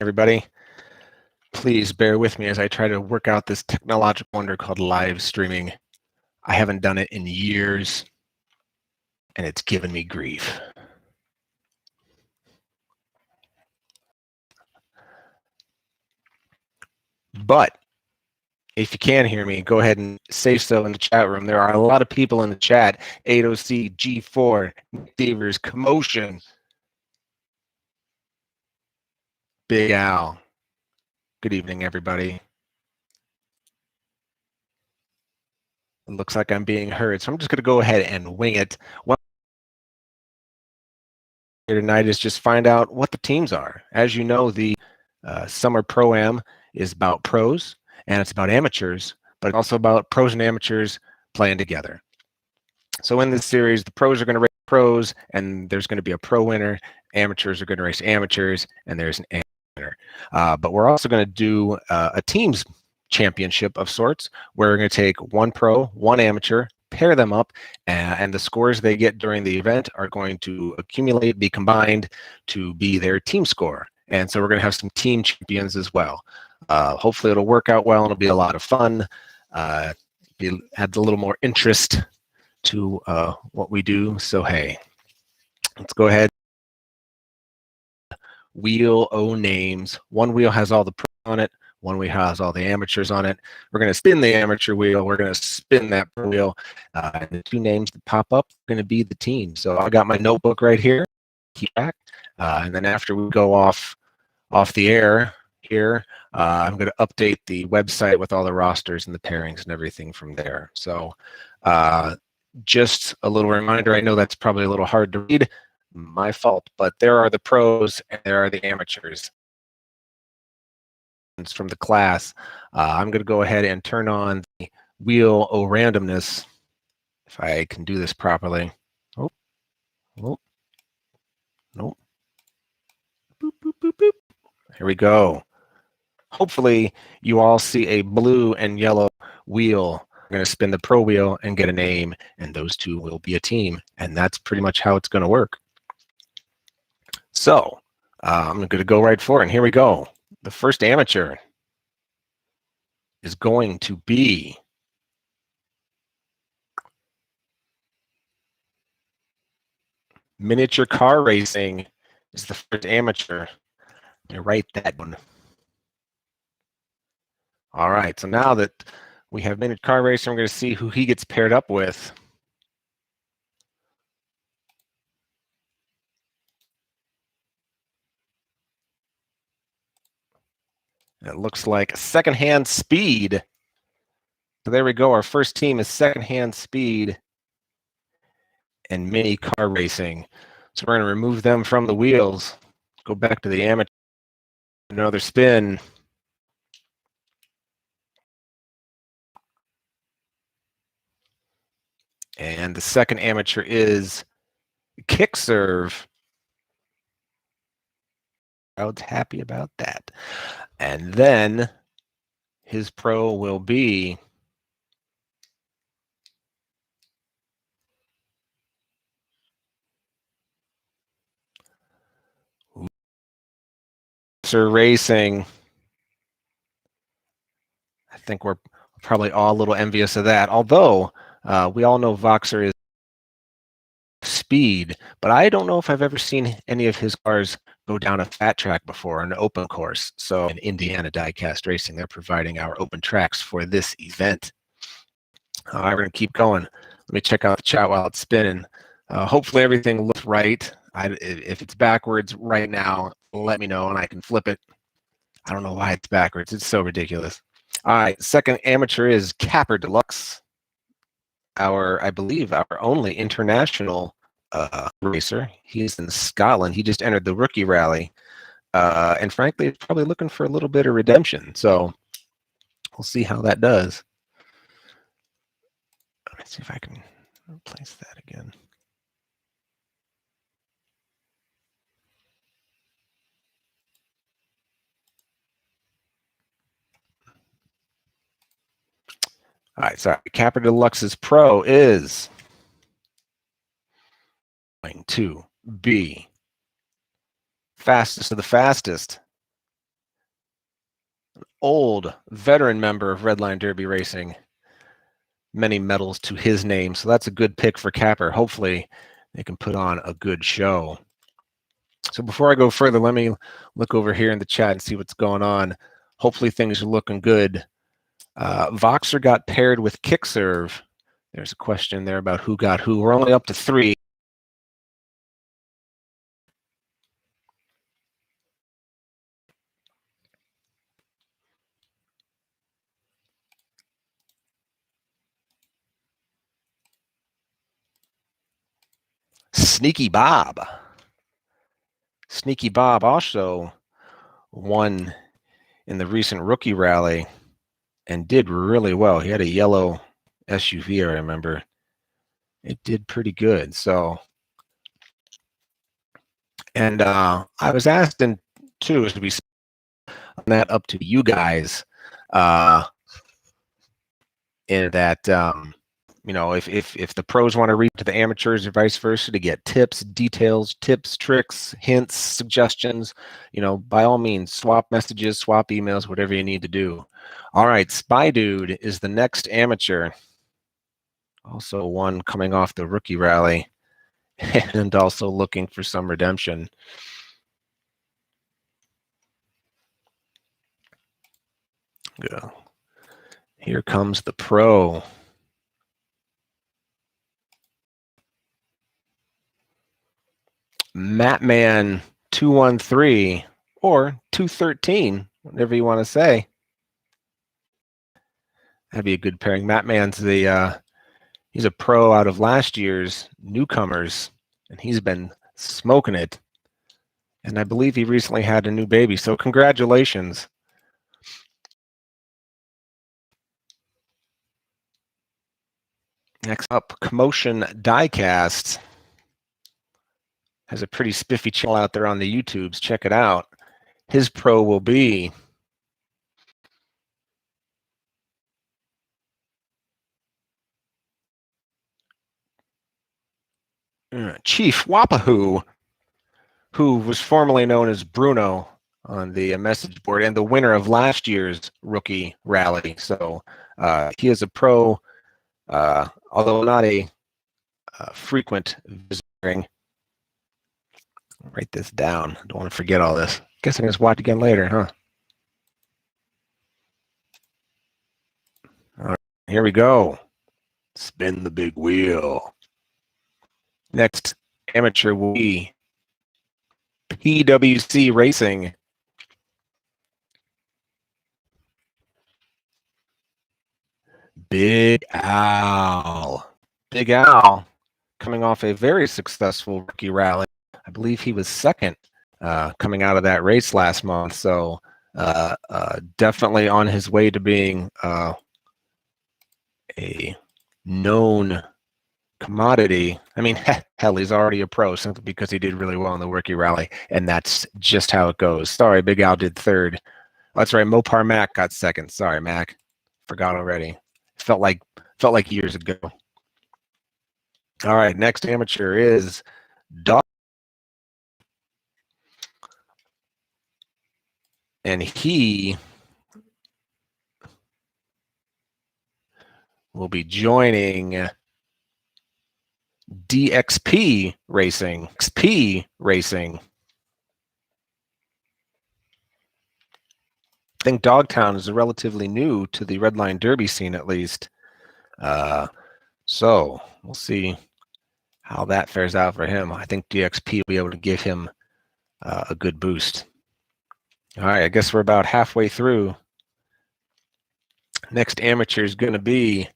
Everybody, please bear with me as I try to work out this technological wonder called live streaming. I haven't done it in years, and it's given me grief. But if you can hear me, go ahead and say so in the chat room. There are a lot of people in the chat. 8OC, G4, Nick Devers, Commotion, Big Al. Good evening, everybody. It looks like I'm being heard, so I'm just going to go ahead and wing it. What here tonight is just find out what the teams are. As you know, the Summer Pro-Am is about pros, and it's about amateurs, but it's also about pros and amateurs playing together. So in this series, the pros are going to race pros, and there's going to be a pro winner. Amateurs are going to race amateurs, and there's an amateur winner. But we're also going to do a teams championship of sorts, where we're going to take one pro, one amateur, pair them up, and the scores they get during the event are going to accumulate, be combined to be their team score. And so we're going to have some team champions as well. Hopefully it'll work out well and it'll be a lot of fun. Add a little more interest to what we do. So hey, let's go ahead. Wheel O names. One wheel has all the pros on it. One wheel has all the amateurs on it. We're going to spin the amateur wheel. We're going to spin that pro wheel. And the two names that pop up are going to be the team. So I got my notebook right here. Keep track. And then after we go off the air here, I'm going to update the website with all the rosters and the pairings and everything from there. So just a little reminder, I know that's probably a little hard to read, my fault, but there are the pros and there are the amateurs from the class. I'm going to go ahead and turn on the wheel O randomness if I can do this properly. Oh, nope. Boop, boop, boop, boop. Here we go. Hopefully you all see a blue and yellow wheel. I'm going to spin the pro wheel and get a name, and those two will be a team. And that's pretty much how it's going to work. So I'm going to go right for it. And here we go. The first amateur is going to be miniature car racing is the first amateur. I write that one. All right. So now that we have miniature car racing, we're going to see who he gets paired up with. It looks like secondhand speed. So there we go. Our first team is secondhand speed and mini car racing. So we're going to remove them from the wheels. Go back to the amateur. Another spin. And the second amateur is kick serve. Crowd's happy about that. And then his pro will be racing. I think we're probably all a little envious of that. Although we all know Voxer is speed, but I don't know if I've ever seen any of his cars go down a fat track before, an open course. So in Indiana Diecast Racing, they're providing our open tracks for this event. All right, we're going to keep going. Let me check out the chat while it's spinning. Hopefully everything looks right. If it's backwards right now, let me know and I can flip it. I don't know why it's backwards. It's so ridiculous. All right, second amateur is Capper Deluxe. I believe our only international racer. He's in Scotland. He just entered the rookie rally. And frankly, it's probably looking for a little bit of redemption. So we'll see how that does. Let's see if I can replace that again. All right, sorry. Capper Deluxe's pro is going to be fastest of the fastest. old veteran member of Redline Derby Racing. Many medals to his name, so that's a good pick for Capper. Hopefully they can put on a good show. So before I go further, let me look over here in the chat and see what's going on. Hopefully things are looking good. Voxer got paired with Kickserve. There's a question there about who got who. We're only up to 3. Sneaky Bob. Sneaky Bob also won in the recent rookie rally and did really well. He had a yellow SUV, I remember. It did pretty good. So, and I was asked in too, as we that up to you guys, in that you know, if the pros want to reach to the amateurs or vice versa to get tips, details, tips, tricks, hints, suggestions, you know, by all means, swap messages, swap emails, whatever you need to do. All right, Spy Dude is the next amateur. Also one coming off the rookie rally and also looking for some redemption. Go. Here comes the pro. Mattman 213 or 213, whatever you want to say. That'd be a good pairing. Mattman's the he's a pro out of last year's newcomers, and he's been smoking it. And I believe he recently had a new baby, so congratulations. Next up, Commotion Diecast. Has a pretty spiffy channel out there on the YouTubes. Check it out. His pro will be Chief Wapahoo, who was formerly known as Bruno on the message board and the winner of last year's rookie rally. So he is a pro, although not a frequent visitor. Write this down. I don't want to forget all this. Guess I can just watch again later, huh? All right, here we go. Spin the big wheel. Next amateur will be PWC Racing. Big Al. Big Al coming off a very successful rookie rally. I believe he was second coming out of that race last month. So definitely on his way to being a known commodity. I mean, hell, he's already a pro simply because he did really well in the rookie rally, and that's just how it goes. Sorry, Big Al did third. That's right, Mopar Mac got second. Sorry, Mac. Forgot already. Felt like years ago. All right, next amateur is Dog. And he will be joining DXP Racing. XP Racing. I think Dogtown is relatively new to the Redline Derby scene, at least. So we'll see how that fares out for him. I think DXP will be able to give him a good boost. All right, I guess we're about halfway through. Next amateur is going to be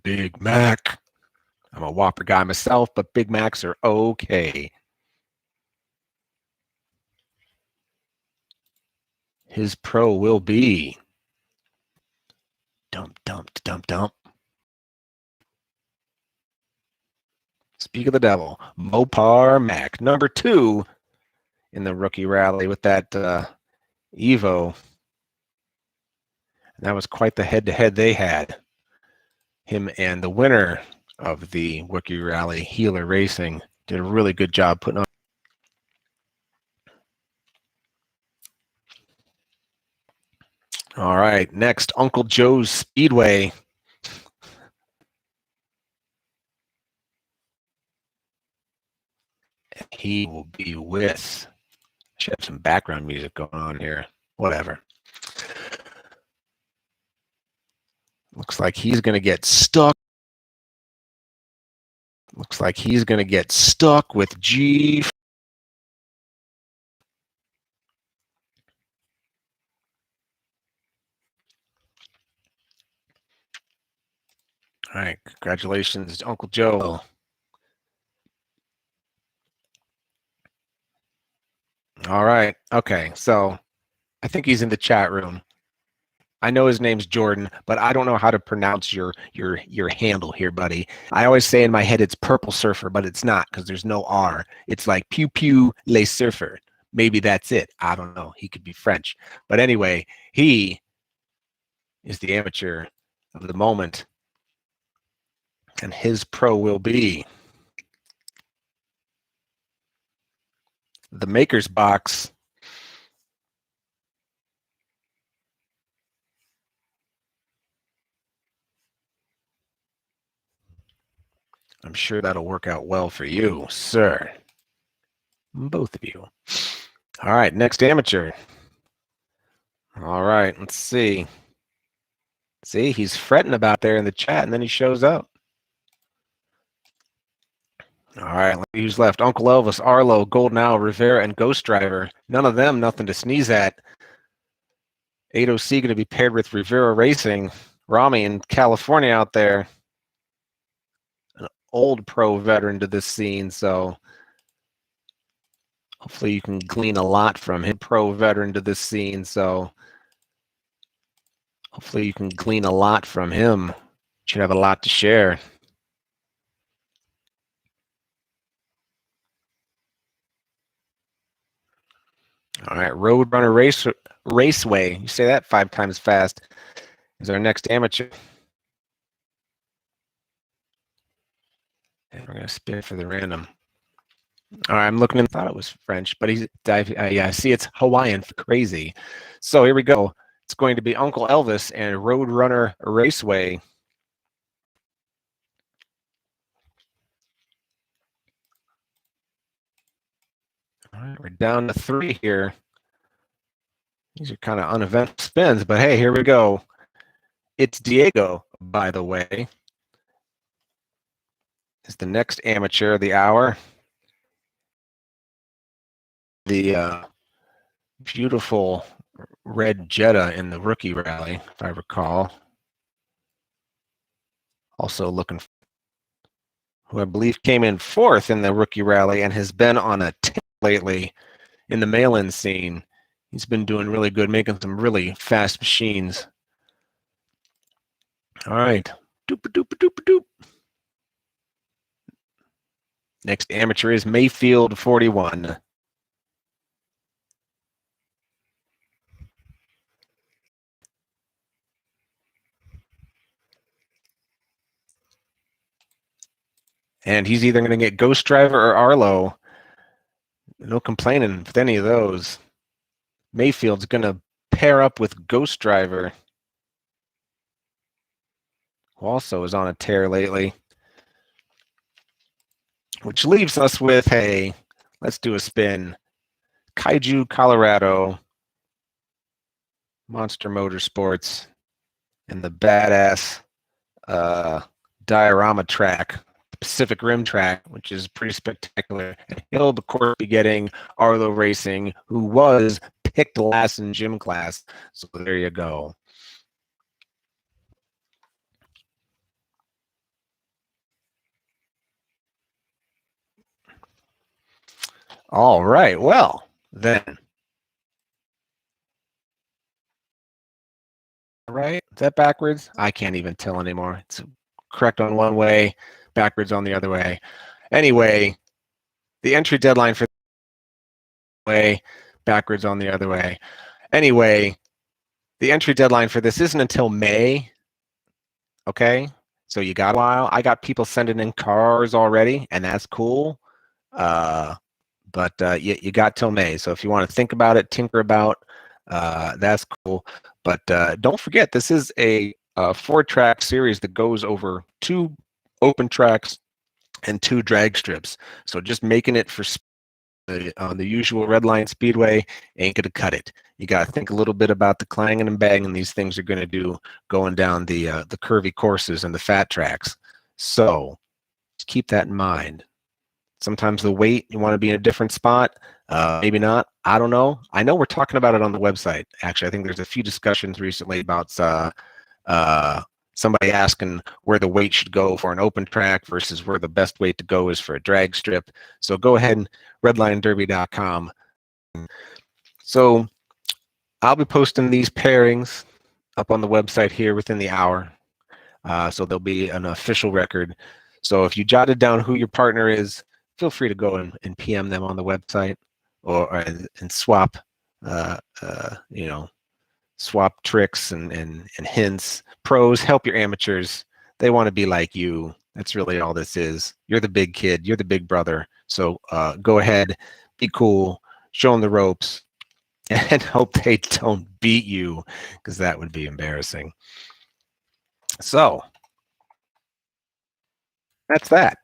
Big Mac. I'm a Whopper guy myself, but Big Macs are okay. His pro will be dump. Speak of the devil, Mopar Mac, number 2 in the rookie rally with that Evo. And that was quite the head-to-head they had. Him and the winner of the rookie rally, Healer Racing, did a really good job putting on. All right, next, Uncle Joe's Speedway. He will be with, should have some background music going on here. Whatever. Looks like he's going to get stuck. Looks like he's going to get stuck with G. All right, congratulations, Uncle Joe. All right, okay, so I think he's in the chat room. I know his name's Jordan, but I don't know how to pronounce your handle here, buddy. I always say in my head it's Purple Surfer, but it's not because there's no R. It's like Pew Pew Le Surfer. Maybe that's it. I don't know. He could be French. But anyway, he is the amateur of the moment. And his pro will be the Maker's Box. I'm sure that'll work out well for you, sir. Both of you. All right, next amateur. All right, let's see. See, he's fretting about there in the chat, and then he shows up. All right, who's left? Uncle Elvis, Arlo, Golden Owl, Rivera, and Ghost Driver. None of them, nothing to sneeze at. 8OC going to be paired with Rivera Racing. Rami in California out there. An old pro veteran to this scene, so hopefully you can glean a lot from him. Pro veteran to this scene, so hopefully you can glean a lot from him. Should have a lot to share. All right, Roadrunner Raceway. You say that 5 times fast. Is our next amateur. And we're going to spin for the random. All right, I'm looking and thought it was French, but he's yeah, see, it's Hawaiian. Crazy. So here we go. It's going to be Uncle Elvis and Roadrunner Raceway. All right, we're down to 3 here. These are kind of uneventful spins, but hey, here we go. It's Diego, by the way. Is the next amateur of the hour. The beautiful red Jetta in the rookie rally, if I recall. Also looking, who I believe came in 4th in the rookie rally and has been on a tear lately in the mail-in scene. He's been doing really good, making some really fast machines. All right. Doop doop doop doop. Next amateur is Mayfield 41. And he's either going to get Ghost Driver or Arlo. No complaining with any of those. Mayfield's going to pair up with Ghost Driver, who also is on a tear lately. Which leaves us with, hey, let's do a spin. Kaiju, Colorado, Monster Motorsports, and the badass diorama track, Pacific Rim track, which is pretty spectacular. And he'll, of course, be getting Arlo Racing, who was picked last in gym class. So there you go. All right. Well, then. Right? Is that backwards? I can't even tell anymore. It's correct on one way, backwards on the other way. Anyway, the entry deadline for way, backwards on the other way. Anyway, the entry deadline for this isn't until May. Okay, so you got a while. I got people sending in cars already, and that's cool. But you got till May. So if you want to think about it, tinker about, That's cool. But don't forget, this is a 4-track series that goes over 2 open tracks and 2 drag strips. So just making it for on the usual Redline Speedway ain't gonna cut it. You got to think a little bit about the clanging and banging these things are going to do going down the curvy courses and the fat tracks. So just keep that in mind. Sometimes the weight, you want to be in a different spot. Maybe not. I don't know. I know we're talking about it on the website. Actually, I think there's a few discussions recently about somebody asking where the weight should go for an open track versus where the best weight to go is for a drag strip. So go ahead and redlinederby.com. So I'll be posting these pairings up on the website here within the hour. So there'll be an official record. So if you jotted down who your partner is, feel free to go and PM them on the website or and swap, swap tricks and hints. Pros, help your amateurs. They want to be like you. That's really all this is. You're the big kid. You're the big brother. So go ahead, be cool, show them the ropes, and hope they don't beat you, because that would be embarrassing. So that's that.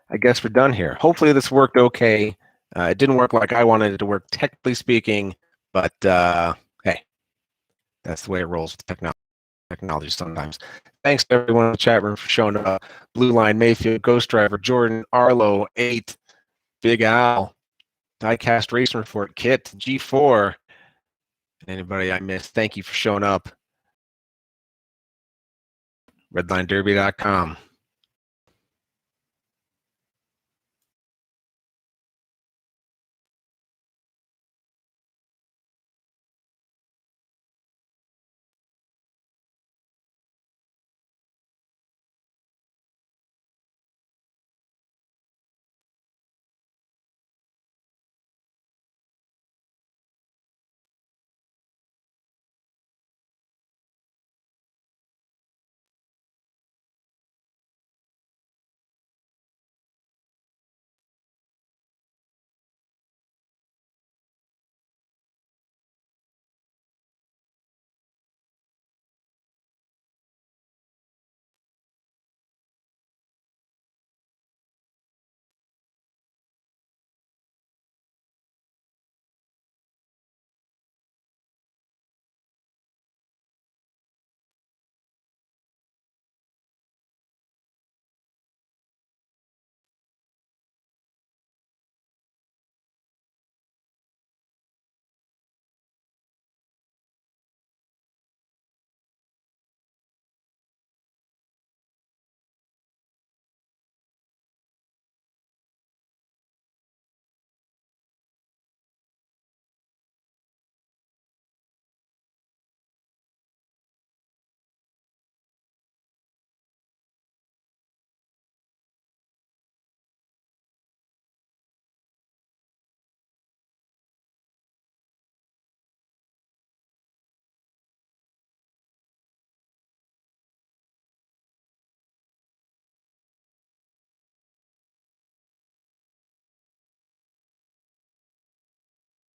I guess we're done here. Hopefully this worked okay. It didn't work like I wanted it to work, technically speaking, but hey, that's the way it rolls with technology sometimes. Thanks to everyone in the chat room for showing up. Blue Line, Mayfield, Ghost Driver, Jordan, Arlo, 8, Big Al, Diecast Racing Report, Kit, G4, and anybody I missed, thank you for showing up. RedlineDerby.com.